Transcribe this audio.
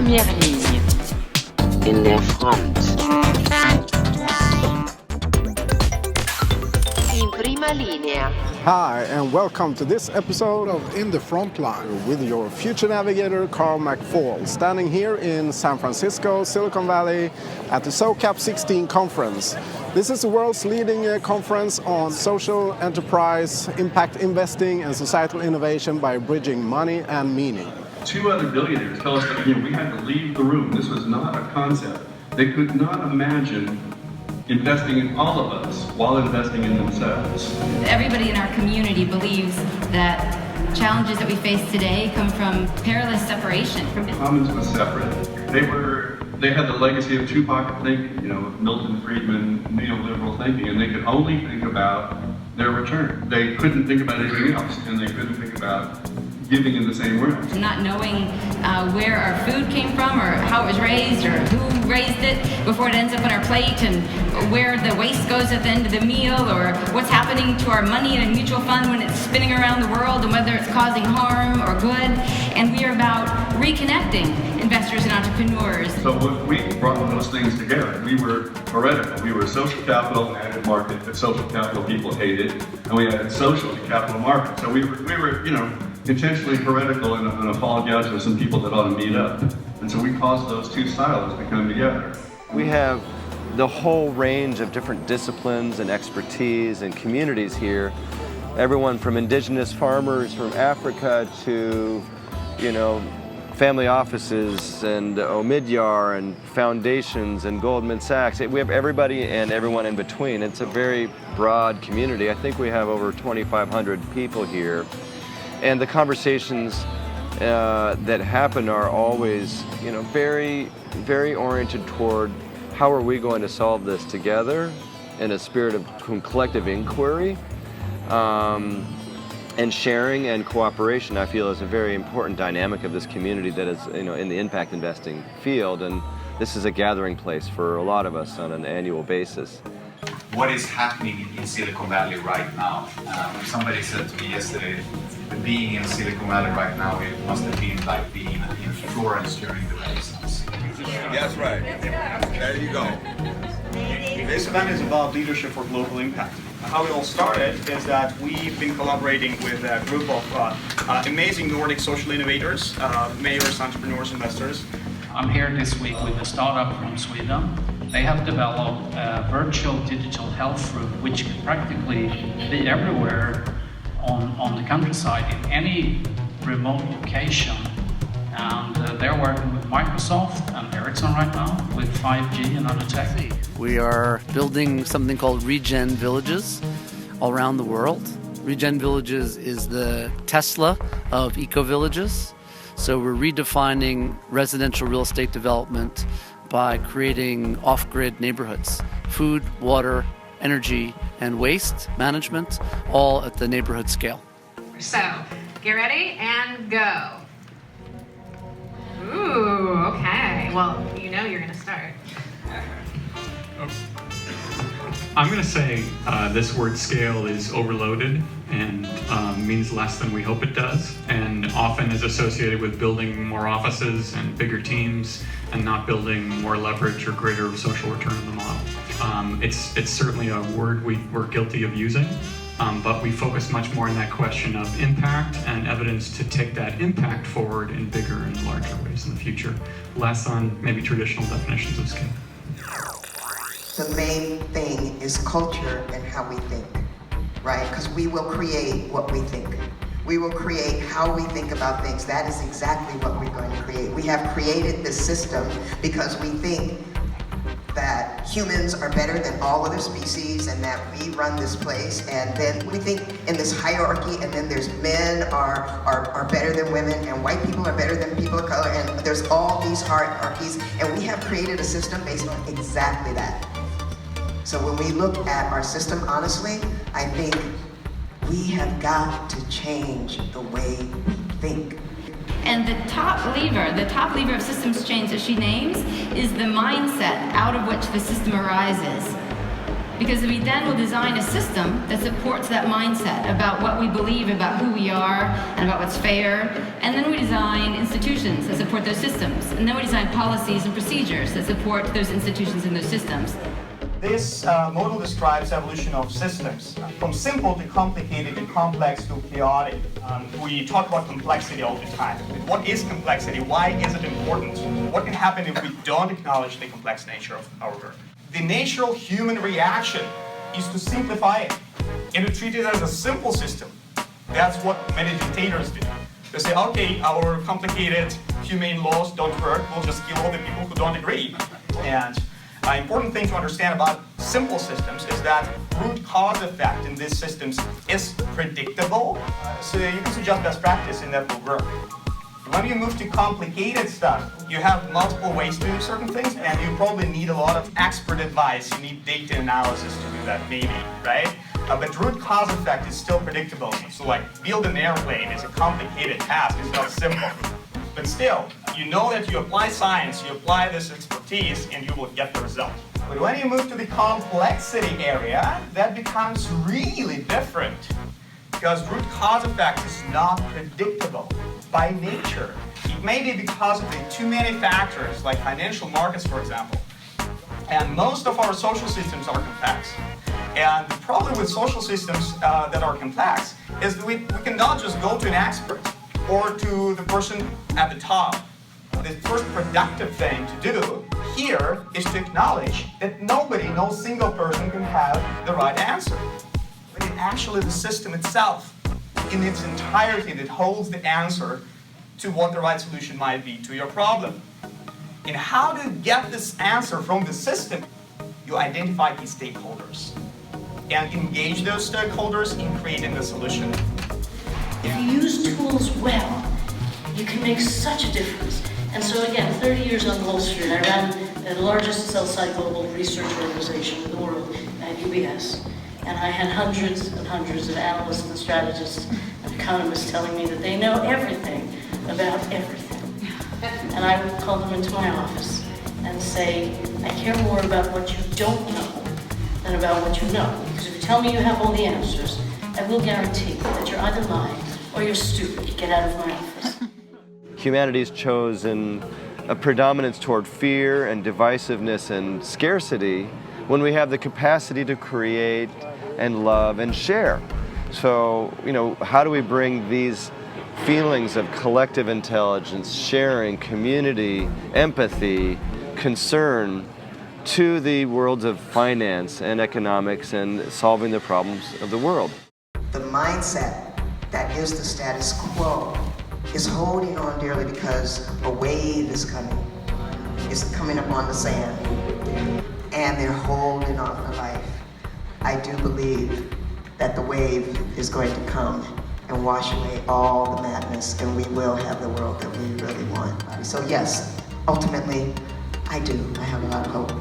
première ligne. In der Front. In prima linea. Hi, and welcome to this episode of In the Frontline with your future navigator, Karl McFaul, standing here in San Francisco, Silicon Valley, at the SOCAP 16 conference. This is the world's leading conference on social enterprise, impact investing, and societal innovation by bridging money and meaning. Two other billionaires tell us that we had to leave the room. This was not a concept. They could not imagine investing in all of us while investing in themselves. Everybody in our community believes that challenges that we face today come from perilous separation. Commons was separate. They had the legacy of two-pocket thinking, Milton Friedman, neoliberal thinking, and they could only think about their return. They couldn't think about anything else, and they couldn't think about giving in the same way. Not knowing where our food came from or how it was raised or who raised it before it ends up on our plate and where the waste goes at the end of the meal or what's happening to our money in a mutual fund when it's spinning around the world and whether it's causing harm or good. And we are about reconnecting investors and entrepreneurs. So when we brought those things together, we were heretical. We were social capital added market that social capital people hated, and we added social to capital market. So we were intentionally heretical and apologetic to some people that ought to meet up. And so we caused those two silos to come together. We have the whole range of different disciplines and expertise and communities here. Everyone from indigenous farmers from Africa to, family offices and Omidyar and foundations and Goldman Sachs. We have everybody and everyone in between. It's a very broad community. I think we have over 2,500 people here. And the conversations that happen are always, very, very oriented toward how are we going to solve this together in a spirit of collective inquiry. And sharing and cooperation, I feel, is a very important dynamic of this community that is, in the impact investing field. And this is a gathering place for a lot of us on an annual basis. What is happening in Silicon Valley right now? Somebody said to me yesterday, being in Silicon Valley right now, it must have been like being in Florence during the Renaissance. That's right. There you go. This event is about leadership for global impact. How it all started is that we've been collaborating with a group of amazing Nordic social innovators, mayors, entrepreneurs, investors. I'm here this week with a startup from Sweden. They have developed a virtual digital health room which can practically be everywhere on the countryside in any remote location. And they're working with Microsoft and Ericsson right now with 5G and other tech. We are building something called Regen Villages all around the world. Regen Villages is the Tesla of eco-villages. So we're redefining residential real estate development by creating off-grid neighborhoods. Food, water, energy, and waste management, all at the neighborhood scale. So, get ready and go. Ooh, okay. Well, you're going to start. I'm going to say this word scale is overloaded and means less than we hope it does, and often is associated with building more offices and bigger teams and not building more leverage or greater social return on the model. It's certainly a word we're guilty of using, but we focus much more on that question of impact and evidence to take that impact forward in bigger and larger ways in the future, less on maybe traditional definitions of scale. The main thing is culture and how we think, right? Because we will create what we think. We will create how we think about things. That is exactly what we're going to create. We have created this system because we think that humans are better than all other species and that we run this place, and then we think in this hierarchy, and then there's men are better than women and white people are better than people of color, and there's all these hierarchies, and we have created a system based on exactly that. So when we look at our system honestly, I think we have got to change the way we think. And the top lever of systems change that she names, is the mindset out of which the system arises. Because we then will design a system that supports that mindset about what we believe about who we are and about what's fair. And then we design institutions that support those systems. And then we design policies and procedures that support those institutions and those systems. This model describes evolution of systems, from simple to complicated and complex to chaotic. We talk about complexity all the time. What is complexity? Why is it important? What can happen if we don't acknowledge the complex nature of our work? The natural human reaction is to simplify it and to treat it as a simple system. That's what many dictators do. They say, okay, our complicated humane laws don't work, we'll just kill all the people who don't agree. And an important thing to understand about simple systems is that root cause effect in these systems is predictable, so you can suggest best practice and that will work. When you move to complicated stuff, you have multiple ways to do certain things, and you probably need a lot of expert advice. You need data analysis to do that, maybe, right? But root cause effect is still predictable. So like, build an airplane is a complicated task, it's not simple. But still, you know that you apply science, you apply this expertise, and you will get the result. But when you move to the complexity area, that becomes really different. Because root cause effect is not predictable by nature. It may be because of the too many factors, like financial markets, for example. And most of our social systems are complex. And the problem with social systems that are complex is that we cannot just go to an expert or to the person at the top. The first productive thing to do here is to acknowledge that nobody, no single person can have the right answer. But it's actually the system itself, in its entirety, that holds the answer to what the right solution might be to your problem. And how to get this answer from the system? You identify key stakeholders and engage those stakeholders in creating the solution. If you use tools well, you can make such a difference. And so again, 30 years on Wall Street, I ran the largest sell-side global research organization in the world at UBS. And I had hundreds and hundreds of analysts and strategists and economists telling me that they know everything about everything. And I would call them into my office and say, I care more about what you don't know than about what you know. Because if you tell me you have all the answers, I will guarantee that you're either lying or you're stupid. Get out of my office. Humanity's chosen a predominance toward fear and divisiveness and scarcity when we have the capacity to create and love and share. So, how do we bring these feelings of collective intelligence, sharing, community, empathy, concern to the worlds of finance and economics and solving the problems of the world? The mindset that is the status quo is holding on dearly because a wave is coming. It's coming up on the sand, and they're holding on for life. I do believe that the wave is going to come and wash away all the madness, and we will have the world that we really want. So yes, ultimately, I have a lot of hope.